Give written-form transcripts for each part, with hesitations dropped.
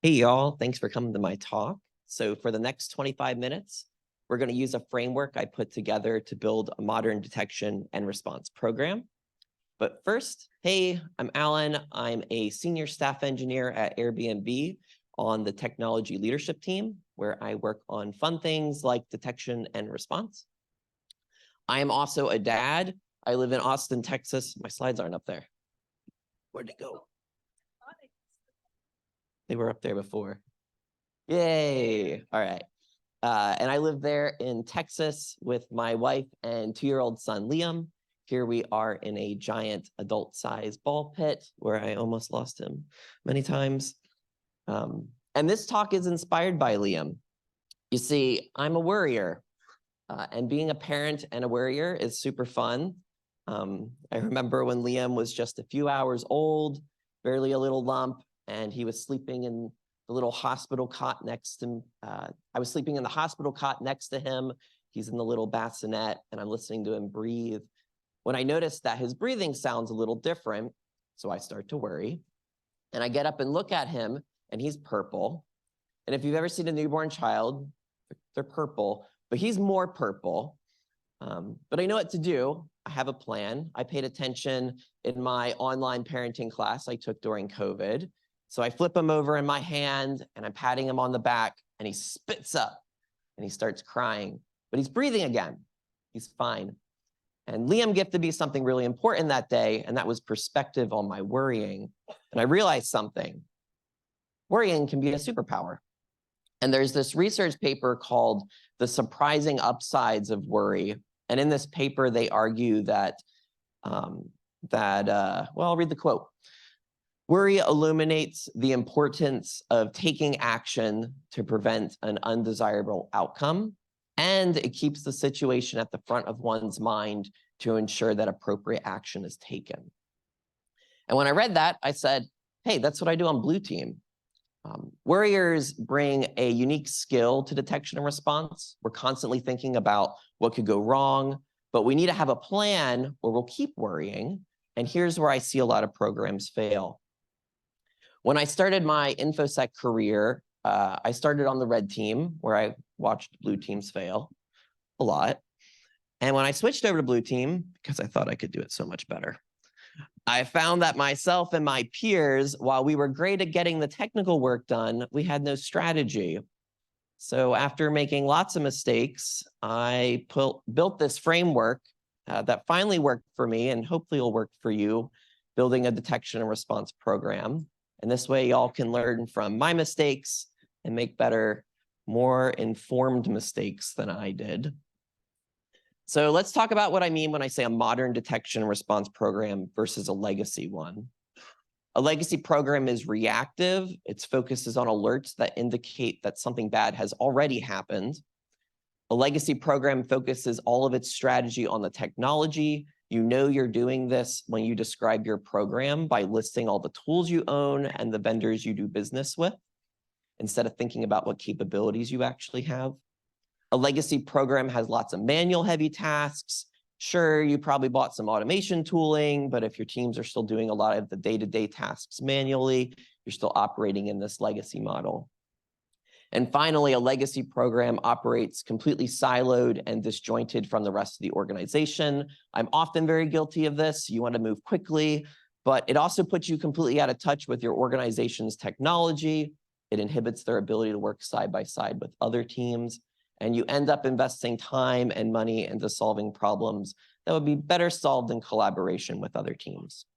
Hey, y'all. Thanks for coming to my talk. So for the next 25 minutes, we're going to use a framework I put together to build a modern detection and response program. But first, hey, I'm Allyn. I'm a senior staff engineer at Airbnb on the technology leadership team, where I work on fun things like detection and response. I am also a dad. I live in Austin, Texas. My slides aren't up there. Where'd they go? They were up there before. Yay. All right. And I live there in Texas with my wife and 2-year-old son, Liam. Here we are in a giant adult-sized ball pit where I almost lost him many times. And this talk is inspired by Liam. You see, I'm a worrier, and being a parent and a worrier is super fun. I remember when Liam was just a few hours old, barely a little lump, and he was sleeping in the little hospital cot next to him. I was sleeping in the hospital cot next to him. He's in the little bassinet, and I'm listening to him breathe. When I noticed that his breathing sounds a little different, so I start to worry. And I get up and look at him, and he's purple. And if you've ever seen a newborn child, they're purple, but he's more purple. But I know what to do. I have a plan. I paid attention in my online parenting class I took during COVID. So I flip him over in my hand, and I'm patting him on the back, and he spits up, and he starts crying. But he's breathing again. He's fine. And Liam gifted me something really important that day, and that was perspective on my worrying. And I realized something. Worrying can be a superpower. And there's this research paper called The Surprising Upsides of Worry. And in this paper, they argue that, well, I'll read the quote. Worry illuminates the importance of taking action to prevent an undesirable outcome, and it keeps the situation at the front of one's mind to ensure that appropriate action is taken. And when I read that, I said, hey, that's what I do on Blue Team. Worriers bring a unique skill to detection and response. We're constantly thinking about what could go wrong, but we need to have a plan or we'll keep worrying. And here's where I see a lot of programs fail. When I started my InfoSec career, I started on the red team, where I watched blue teams fail a lot. And when I switched over to blue team, because I thought I could do it so much better, I found that myself and my peers, while we were great at getting the technical work done, we had no strategy. So after making lots of mistakes, I built this framework that finally worked for me, and hopefully will work for you, building a detection and response program. And this way, y'all can learn from my mistakes and make better, more informed mistakes than I did. So let's talk about what I mean when I say a modern detection and response program versus a legacy one. A legacy program is reactive. Its focus is on alerts that indicate that something bad has already happened. A legacy program focuses all of its strategy on the technology. You know you're doing this when you describe your program by listing all the tools you own and the vendors you do business with, instead of thinking about what capabilities you actually have. A legacy program has lots of manual heavy tasks. Sure, you probably bought some automation tooling, but if your teams are still doing a lot of the day-to-day tasks manually, you're still operating in this legacy model. And finally, a legacy program operates completely siloed and disjointed from the rest of the organization. I'm often very guilty of this. You want to move quickly, but it also puts you completely out of touch with your organization's technology. It inhibits their ability to work side by side with other teams. And you end up investing time and money into solving problems that would be better solved in collaboration with other teams.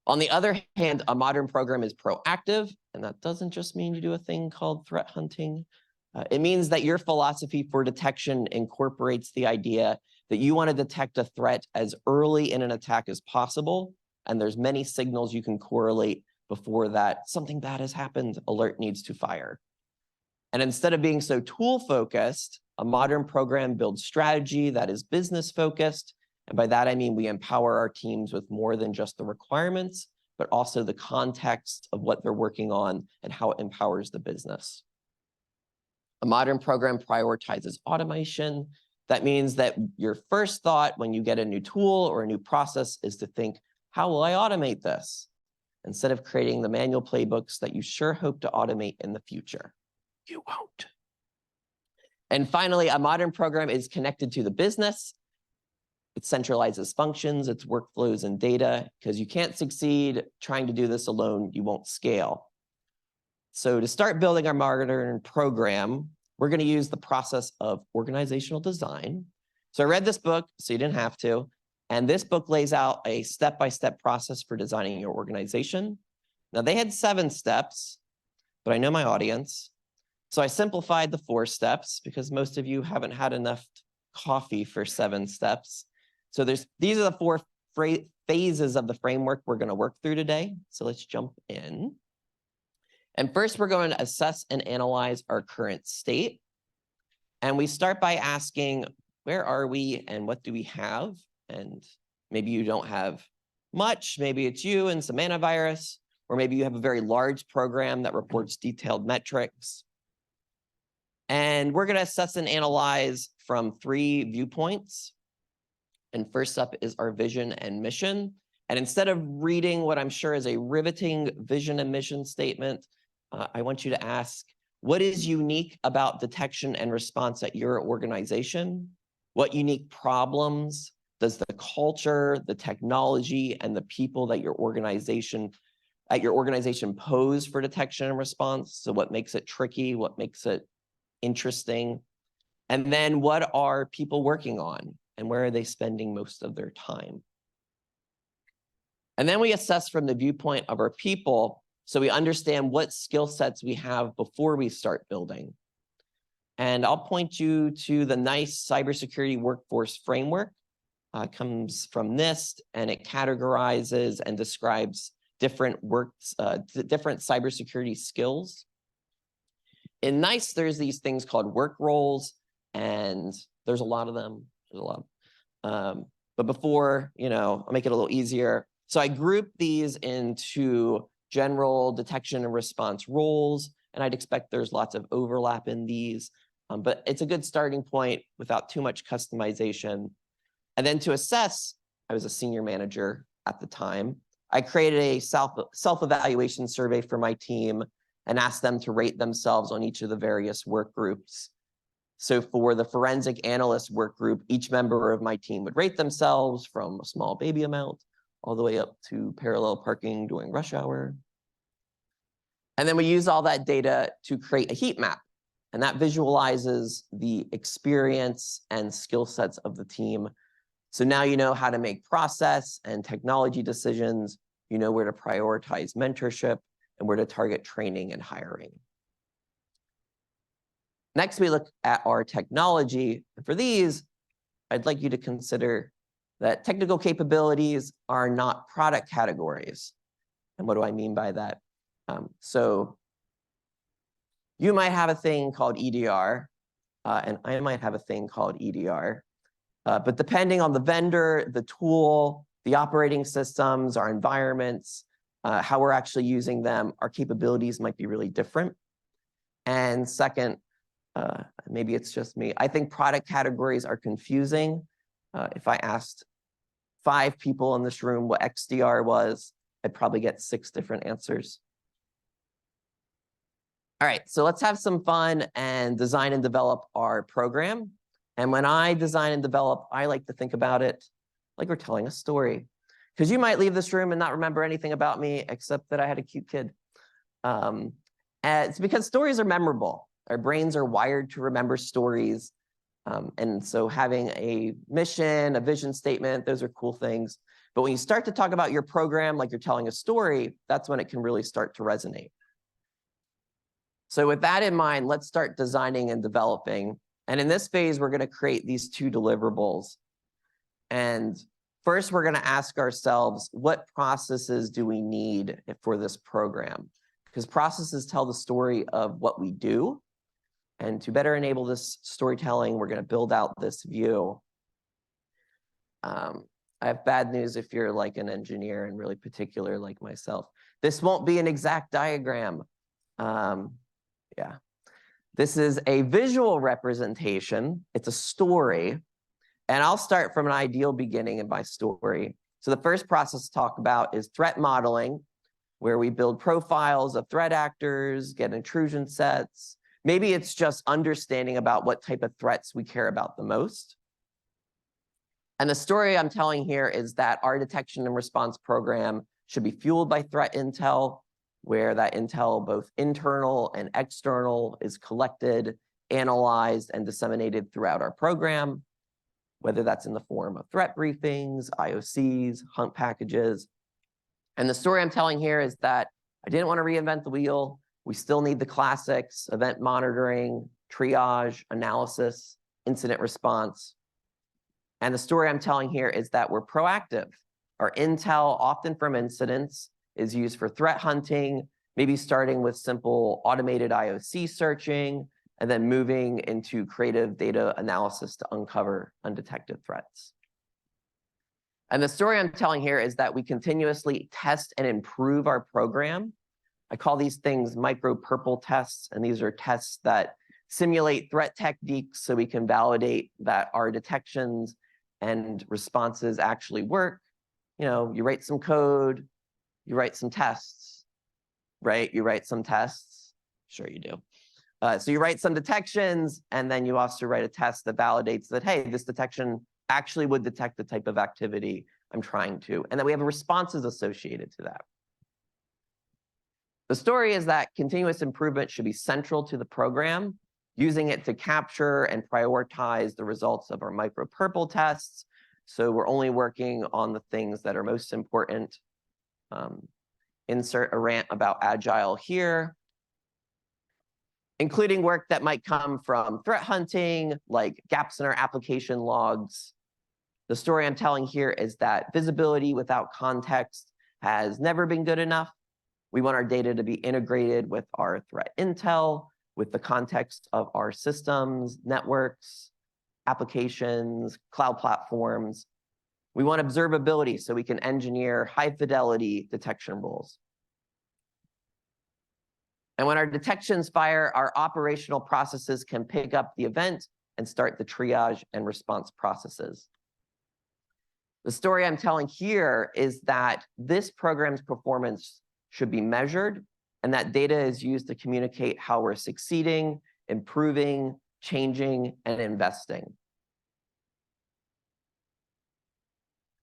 On the other hand, a modern program is proactive, and that doesn't just mean you do a thing called threat hunting. It means that your philosophy for detection incorporates the idea that you want to detect a threat as early in an attack as possible, and there's many signals you can correlate before that something bad has happened, alert needs to fire. And instead of being so tool-focused, a modern program builds strategy that is business-focused. And by that, I mean we empower our teams with more than just the requirements, but also the context of what they're working on and how it empowers the business. A modern program prioritizes automation. That means that your first thought when you get a new tool or a new process is to think, how will I automate this? instead of creating the manual playbooks that you sure hope to automate in the future. You won't. And finally, a modern program is connected to the business. It centralizes functions, its workflows and data, because you can't succeed trying to do this alone, you won't scale. So to start building our modern program, we're going to use the process of organizational design. So I read this book, so you didn't have to. And this book lays out a step-by-step process for designing your organization. Now, they had 7 steps, but I know my audience. So I simplified the 4 steps because most of you haven't had enough coffee for 7 steps. So these are the 4 phases of the framework we're going to work through today. So let's jump in. And first, we're going to assess and analyze our current state. And we start by asking, where are we and what do we have? And maybe you don't have much. Maybe it's you and some antivirus, or maybe you have a very large program that reports detailed metrics. And we're going to assess and analyze from 3 viewpoints. And first up is our vision and mission. And instead of reading what I'm sure is a riveting vision and mission statement, I want you to ask, what is unique about detection and response at your organization? What unique problems does the culture, the technology, and the people that your organization pose for detection and response? So what makes it tricky? What makes it interesting? And then what are people working on? And where are they spending most of their time? And then we assess from the viewpoint of our people, so we understand what skill sets we have before we start building. And I'll point you to the NICE cybersecurity workforce framework. It comes from NIST, and it categorizes and describes different cybersecurity skills. In NICE, there's these things called work roles, and there's a lot of them. There's a lot. But before, I'll make it a little easier. So I group these into general detection and response roles, and I'd expect there's lots of overlap in these, but it's a good starting point without too much customization. And then to assess, I was a senior manager at the time. I created a self-evaluation survey for my team and asked them to rate themselves on each of the various work groups. So for the forensic analyst work group, each member of my team would rate themselves from a small baby amount all the way up to parallel parking during rush hour. And then we use all that data to create a heat map. And that visualizes the experience and skill sets of the team. So now you know how to make process and technology decisions. You know where to prioritize mentorship and where to target training and hiring. Next, we look at our technology. And for these, I'd like you to consider that technical capabilities are not product categories. And what do I mean by that? So you might have a thing called EDR, and I might have a thing called EDR. But depending on the vendor, the tool, the operating systems, our environments, how we're actually using them, our capabilities might be really different. And second, maybe it's just me, I think product categories are confusing. If I asked 5 people in this room what XDR was, I'd probably get 6 different answers. All right, so let's have some fun and design and develop our program. And when I design and develop, I like to think about it like we're telling a story. Because you might leave this room and not remember anything about me except that I had a cute kid. And it's because stories are memorable. Our brains are wired to remember stories. And so having a mission, a vision statement, those are cool things. But when you start to talk about your program like you're telling a story, that's when it can really start to resonate. So with that in mind, let's start designing and developing. And in this phase, we're going to create these 2 deliverables. And first, we're going to ask ourselves, what processes do we need for this program? Because processes tell the story of what we do. And to better enable this storytelling, we're going to build out this view. I have bad news if you're like an engineer and really particular like myself. This won't be an exact diagram. Yeah. This is a visual representation. It's a story. And I'll start from an ideal beginning in my story. So the first process to talk about is threat modeling. where we build profiles of threat actors, get intrusion sets. Maybe it's just understanding about what type of threats we care about the most. And the story I'm telling here is that our detection and response program should be fueled by threat intel, where that intel, both internal and external, is collected, analyzed, and disseminated throughout our program, whether that's in the form of threat briefings, IOCs, hunt packages. And the story I'm telling here is that I didn't want to reinvent the wheel. We still need the classics: event monitoring, triage, analysis, incident response. And the story I'm telling here is that we're proactive. Our intel, often from incidents, is used for threat hunting, maybe starting with simple automated IOC searching, and then moving into creative data analysis to uncover undetected threats. And the story I'm telling here is that we continuously test and improve our program. I call these things micro-purple tests, and these are tests that simulate threat techniques so we can validate that our detections and responses actually work. You know, you write some code, you write some tests, right? You write some tests. Sure you do. So you write some detections, and then you also write a test that validates that, hey, this detection actually would detect the type of activity I'm trying to, and that we have responses associated to that. The story is that continuous improvement should be central to the program, using it to capture and prioritize the results of our micro-purple tests. So we're only working on the things that are most important. Insert a rant about Agile here, including work that might come from threat hunting, like gaps in our application logs. The story I'm telling here is that visibility without context has never been good enough. We want our data to be integrated with our threat intel, with the context of our systems, networks, applications, cloud platforms. We want observability so we can engineer high-fidelity detection rules. And when our detections fire, our operational processes can pick up the event and start the triage and response processes. The story I'm telling here is that this program's performance should be measured, and that data is used to communicate how we're succeeding, improving, changing, and investing.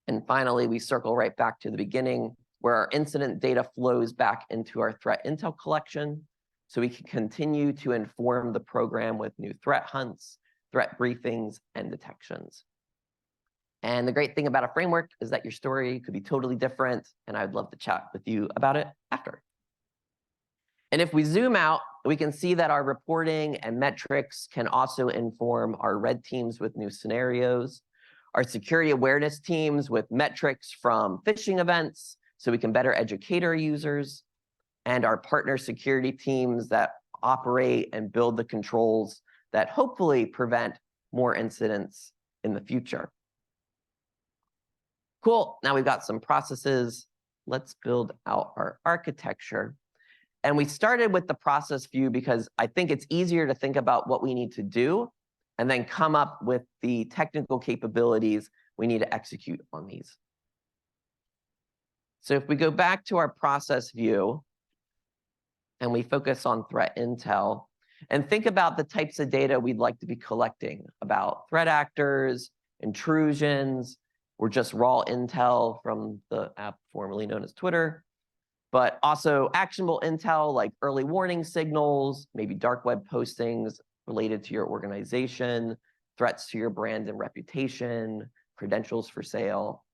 And finally, we circle right back to the beginning, where our incident data flows back into our threat intel collection, so we can continue to inform the program with new threat hunts, threat briefings, and detections. And the great thing about a framework is that your story could be totally different, and I'd love to chat with you about it after. And if we zoom out, we can see that our reporting and metrics can also inform our red teams with new scenarios, our security awareness teams with metrics from phishing events, so we can better educate our users, and our partner security teams that operate and build the controls that hopefully prevent more incidents in the future. Cool, now we've got some processes. Let's build out our architecture. And we started with the process view because I think it's easier to think about what we need to do and then come up with the technical capabilities we need to execute on these. So if we go back to our process view and we focus on threat intel and think about the types of data we'd like to be collecting about threat actors, intrusions, or just raw intel from the app formerly known as Twitter, but also actionable intel like early warning signals, maybe dark web postings related to your organization, threats to your brand and reputation, credentials for sale.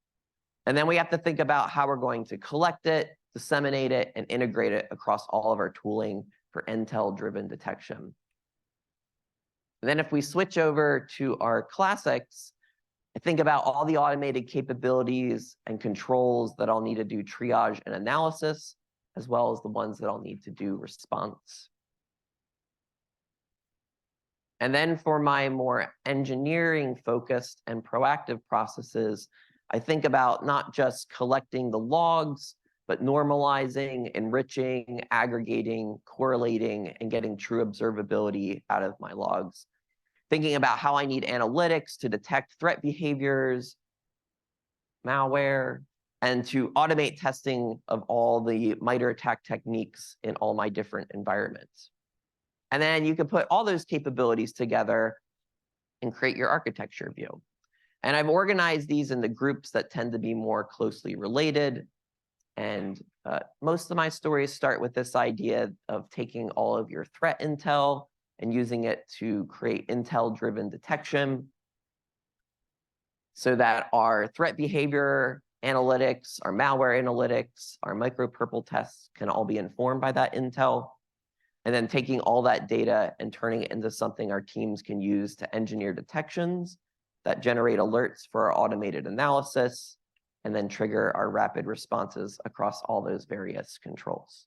And then we have to think about how we're going to collect it, disseminate it, and integrate it across all of our tooling for intel-driven detection. And then if we switch over to our classics, I think about all the automated capabilities and controls that I'll need to do triage and analysis, as well as the ones that I'll need to do response. And then for my more engineering-focused and proactive processes, I think about not just collecting the logs, but normalizing, enriching, aggregating, correlating, and getting true observability out of my logs. Thinking about how I need analytics to detect threat behaviors, malware, and to automate testing of all the MITRE attack techniques in all my different environments. And then you can put all those capabilities together and create your architecture view. And I've organized these into groups that tend to be more closely related. And most of my stories start with this idea of taking all of your threat intel and using it to create intel-driven detection so that our threat behavior analytics, our malware analytics, our micro-purple tests can all be informed by that intel. And then taking all that data and turning it into something our teams can use to engineer detections that generate alerts for our automated analysis, and then trigger our rapid responses across all those various controls.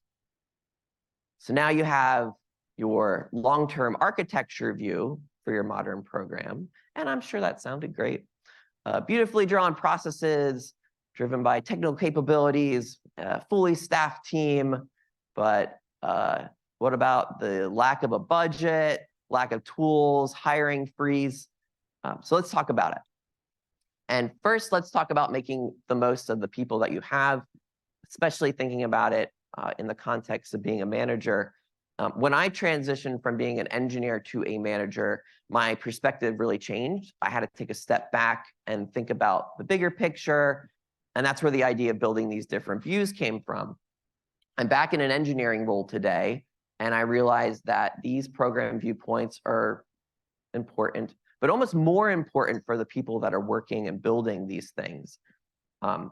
So now you have your long-term architecture view for your modern program, and I'm sure that sounded great. Beautifully drawn processes, driven by technical capabilities, fully staffed team, but what about the lack of a budget, lack of tools, hiring freeze? So let's talk about it. And first, let's talk about making the most of the people that you have, especially thinking about it in the context of being a manager. When I transitioned from being an engineer to a manager, my perspective really changed. I had to take a step back and think about the bigger picture. And that's where the idea of building these different views came from. I'm back in an engineering role today, and I realized that these program viewpoints are important, but almost more important for the people that are working and building these things.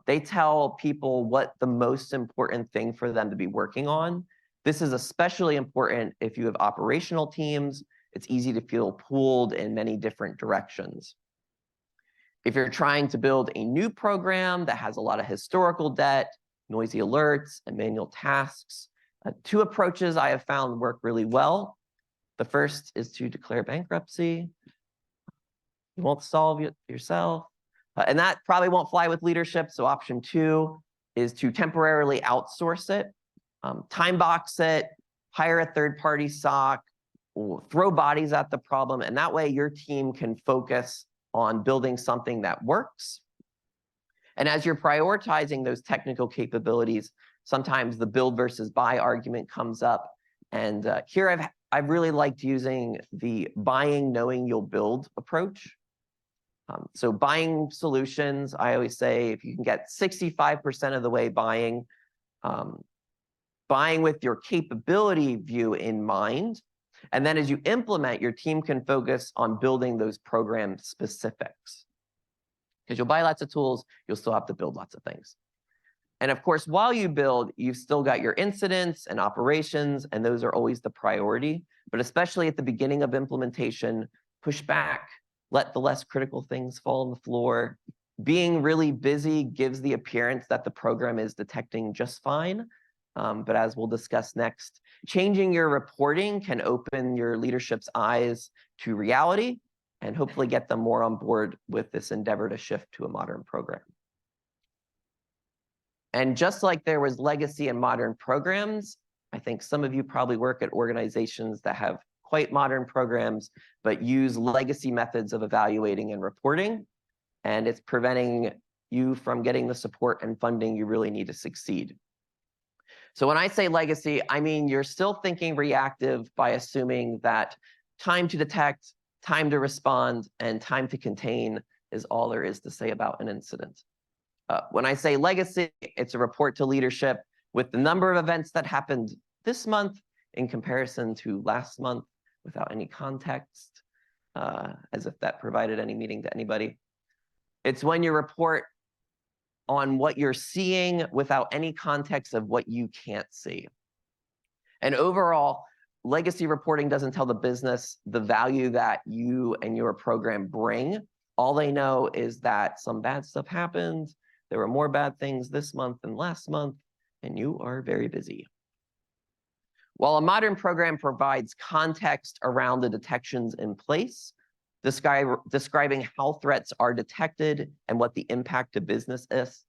They tell people what the most important thing for them to be working on. This is especially important if you have operational teams. It's easy to feel pulled in many different directions. If you're trying to build a new program that has a lot of historical debt, noisy alerts, and manual tasks, two approaches I have found work really well. The first is to declare bankruptcy. You won't solve it yourself. And that probably won't fly with leadership. So option 2 is to temporarily outsource it, time box it, hire a third-party SOC, or throw bodies at the problem. And that way your team can focus on building something that works. And as you're prioritizing those technical capabilities, sometimes the build versus buy argument comes up. And here I've really liked using the buying knowing you'll build approach. So buying solutions, I always say if you can get 65% of the way buying with your capability view in mind, and then as you implement, your team can focus on building those program specifics. Because you'll buy lots of tools, you'll still have to build lots of things. And of course, while you build, you've still got your incidents and operations, and those are always the priority. But especially at the beginning of implementation, push back, let the less critical things fall on the floor. Being really busy gives the appearance that the program is detecting just fine. But as we'll discuss next, changing your reporting can open your leadership's eyes to reality and hopefully get them more on board with this endeavor to shift to a modern program. And just like there was legacy in modern programs, I think some of you probably work at organizations that have quite modern programs, but use legacy methods of evaluating and reporting. And it's preventing you from getting the support and funding you really need to succeed. So when I say legacy, I mean you're still thinking reactive by assuming that time to detect, time to respond, and time to contain is all there is to say about an incident. When I say legacy, it's a report to leadership with the number of events that happened this month in comparison to last month without any context, as if that provided any meaning to anybody. It's when you report on what you're seeing without any context of what you can't see. And overall, legacy reporting doesn't tell the business the value that you and your program bring. All they know is that some bad stuff happened. There were more bad things this month than last month, and you are very busy. While a modern program provides context around the detections in place, describing how threats are detected and what the impact to business is,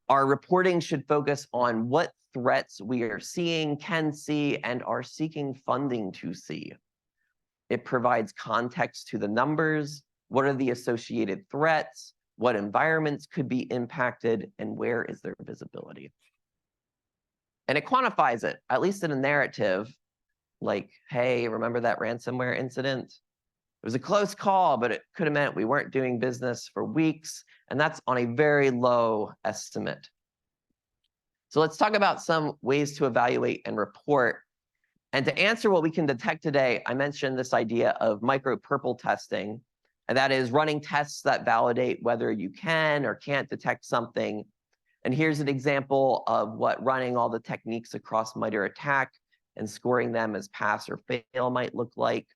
our reporting should focus on what threats we are seeing, can see, and are seeking funding to see. It provides context to the numbers. What are the associated threats? what environments could be impacted, and where is their visibility. And it quantifies it, at least in a narrative, like, hey, remember that ransomware incident? It was a close call, but it could have meant we weren't doing business for weeks, and that's on a very low estimate. So let's talk about some ways to evaluate and report. And to answer what we can detect today, I mentioned this idea of micro-purple testing, and that is running tests that validate whether you can or can't detect something. And here's an example of what running all the techniques across MITRE ATT&CK and scoring them as pass or fail might look like.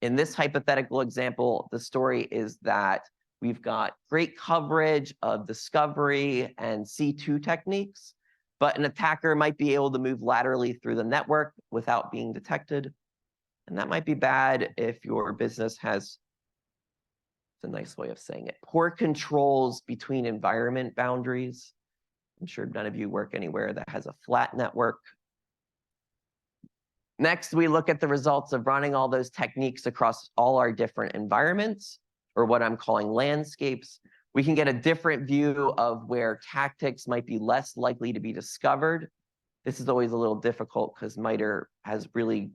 In this hypothetical example, the story is that we've got great coverage of discovery and C2 techniques, but an attacker might be able to move laterally through the network without being detected. And that might be bad if your business has, it's a nice way of saying it, poor controls between environment boundaries. I'm sure none of you work anywhere that has a flat network. Next, we look at the results of running all those techniques across all our different environments, or what I'm calling landscapes. We can get a different view of where tactics might be less likely to be discovered. This is always a little difficult because MITRE has really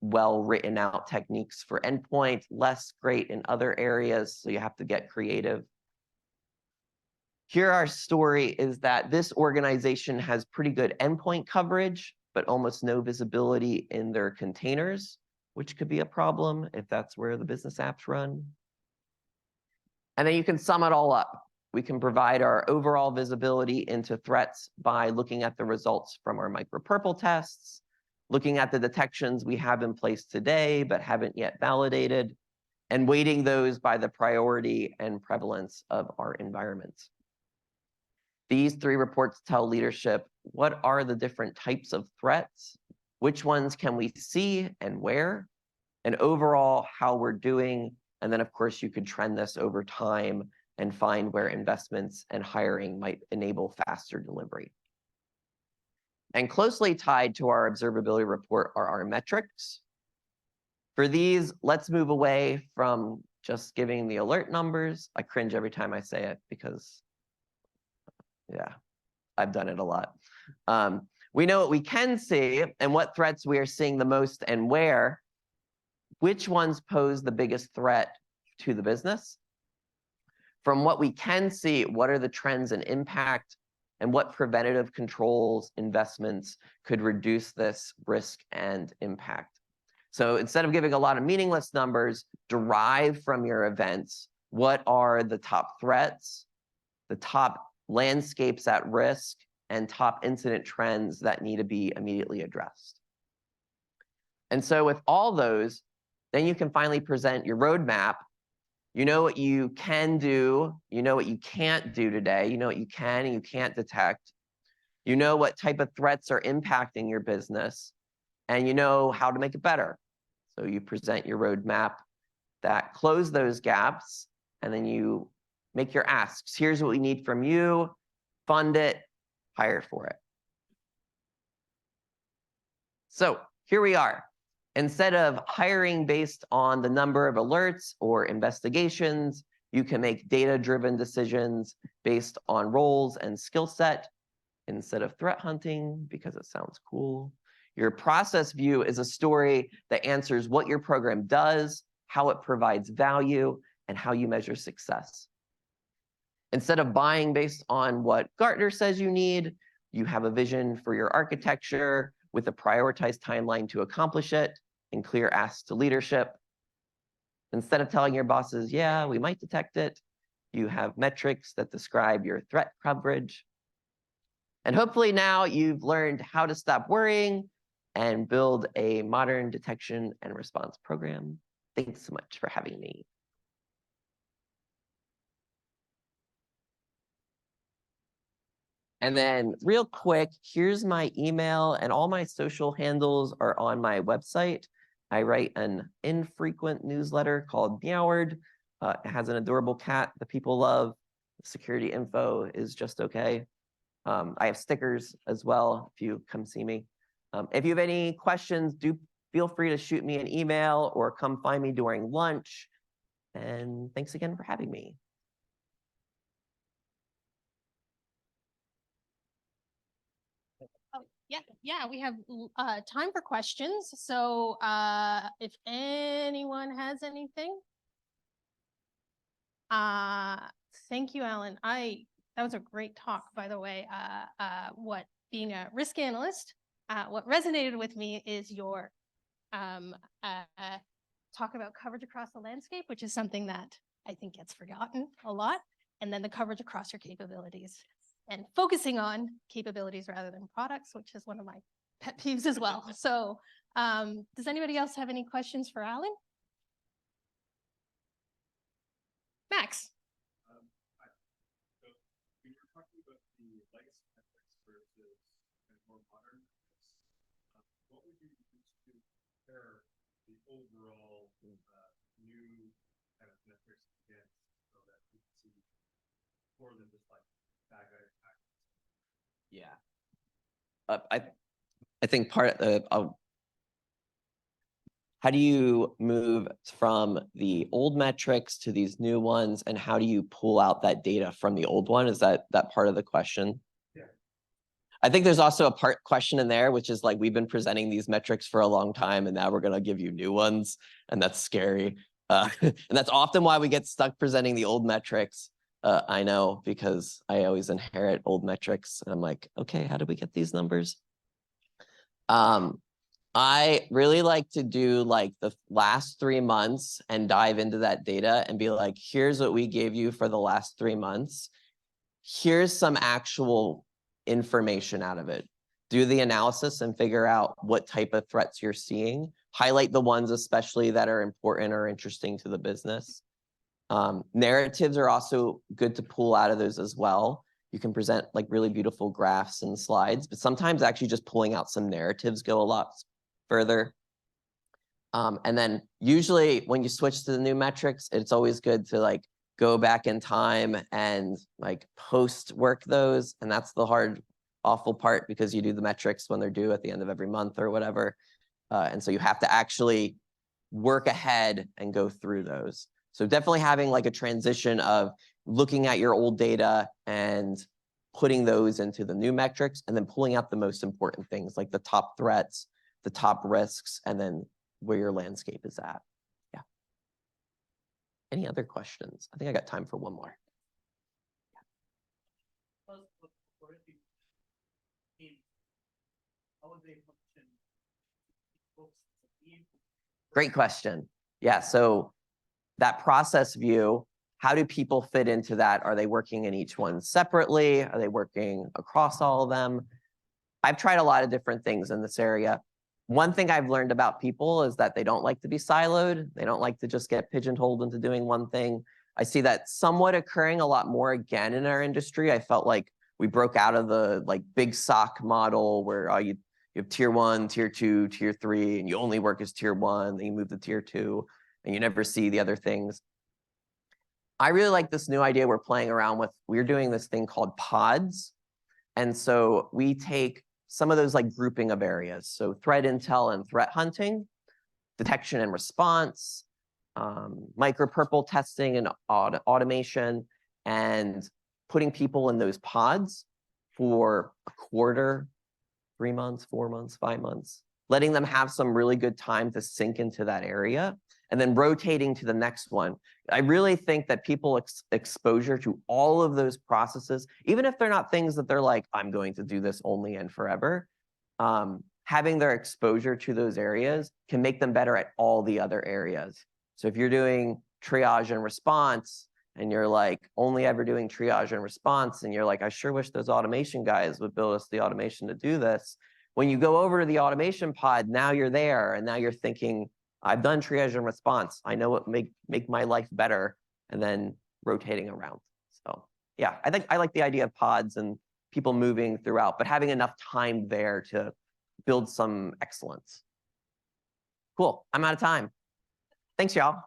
well written out techniques for endpoint, less great in other areas, so you have to get creative. Here, our story is that this organization has pretty good endpoint coverage, but almost no visibility in their containers, which could be a problem if that's where the business apps run. And then you can sum it all up. We can provide our overall visibility into threats by looking at the results from our micro-purple tests, looking at the detections we have in place today but haven't yet validated, and weighting those by the priority and prevalence of our environments. These three reports tell leadership what are the different types of threats, which ones can we see and where, and overall how we're doing. And then, of course, you could trend this over time and find where investments and hiring might enable faster delivery. And closely tied to our observability report are our metrics. For these, let's move away from just giving the alert numbers. I cringe every time I say it because, yeah, I've done it a lot. We know what we can see and what threats we are seeing the most and where. Which ones pose the biggest threat to the business? From what we can see, what are the trends and impact, and what preventative controls, investments could reduce this risk and impact? So instead of giving a lot of meaningless numbers, derive from your events what are the top threats, the top landscapes at risk, and top incident trends that need to be immediately addressed. And so with all those, then you can finally present your roadmap. You know what you can do, you know what you can't do today, you know what you can and you can't detect, you know what type of threats are impacting your business, and you know how to make it better. So you present your roadmap that close those gaps, and then you make your asks. Here's what we need from you, fund it, hire for it. So here we are. Instead of hiring based on the number of alerts or investigations, you can make data-driven decisions based on roles and skill set instead of threat hunting because it sounds cool. Your process view is a story that answers what your program does, how it provides value, and how you measure success. Instead of buying based on what Gartner says you need, you have a vision for your architecture with a prioritized timeline to accomplish it and clear asks to leadership. Instead of telling your bosses, yeah, we might detect it, you have metrics that describe your threat coverage. And hopefully now you've learned how to stop worrying and build a modern detection and response program. Thanks so much for having me. And then real quick, here's my email, and all my social handles are on my website. I write an infrequent newsletter called Meoward. It has an adorable cat that people love. Security info is just okay. I have stickers as well if you come see me. If you have any questions, do feel free to shoot me an email or come find me during lunch. And thanks again for having me. Yeah, we have time for questions. So if anyone has anything. Thank you, Allyn. That was a great talk, by the way. What being a risk analyst, what resonated with me is your talk about coverage across the landscape, which is something that I think gets forgotten a lot. And then the coverage across your capabilities and focusing on capabilities rather than products, which is one of my pet peeves as well. So does anybody else have any questions for Allyn? Max. So we were talking about the legacy metrics versus more modern metrics. What would you use to compare the overall new kind of metrics against, so that you can see more than just like bad guy tactics? Yeah. I think part of how do you move from the old metrics to these new ones, and how do you pull out that data from the old one? Is that part of the question? Yeah. I think there's also a part question in there, which is like, we've been presenting these metrics for a long time, and now we're going to give you new ones, and that's scary. And that's often why we get stuck presenting the old metrics. I know, because I always inherit old metrics, and I'm like, okay, how do we get these numbers? I really like to do like the last 3 months and dive into that data and be like, here's what we gave you for the last 3 months. Here's some actual information out of it. Do the analysis and figure out what type of threats you're seeing. Highlight the ones especially that are important or interesting to the business. Narratives are also good to pull out of those as well. You can present like really beautiful graphs and slides, but sometimes actually just pulling out some narratives go a lot further. And then usually when you switch to the new metrics, it's always good to like go back in time and like post work those. And that's the hard, awful part, because you do the metrics when they're due at the end of every month or whatever. And so you have to actually work ahead and go through those. So definitely having like a transition of looking at your old data and putting those into the new metrics, and then pulling out the most important things like the top threats, the top risks, and then where your landscape is at. Yeah. Any other questions? I think I got time for one more. Great question. Yeah, so that process view, how do people fit into that? Are they working in each one separately? Are they working across all of them? I've tried a lot of different things in this area. One thing I've learned about people is that they don't like to be siloed. They don't like to just get pigeonholed into doing one thing. I see that somewhat occurring a lot more again in our industry. I felt like we broke out of the like big SOC model where you have tier 1, tier 2, tier 3, and you only work as tier 1, then you move to tier 2, and you never see the other things. I really like this new idea we're playing around with. We're doing this thing called pods. And so we take some of those like grouping of areas. So threat intel and threat hunting, detection and response, micro-purple testing and automation, and putting people in those pods for a quarter, 3 months, 4 months, 5 months, letting them have some really good time to sink into that area, and then rotating to the next one. I really think that people exposure to all of those processes, even if they're not things that they're like, I'm going to do this only and forever, having their exposure to those areas can make them better at all the other areas. So if you're doing triage and response, and you're like only ever doing triage and response, and you're like, I sure wish those automation guys would build us the automation to do this. When you go over to the automation pod, now you're there, and now you're thinking, I've done triage and response. I know what make my life better, and then rotating around. So yeah, I think I like the idea of pods and people moving throughout, but having enough time there to build some excellence. Cool, I'm out of time. Thanks, y'all.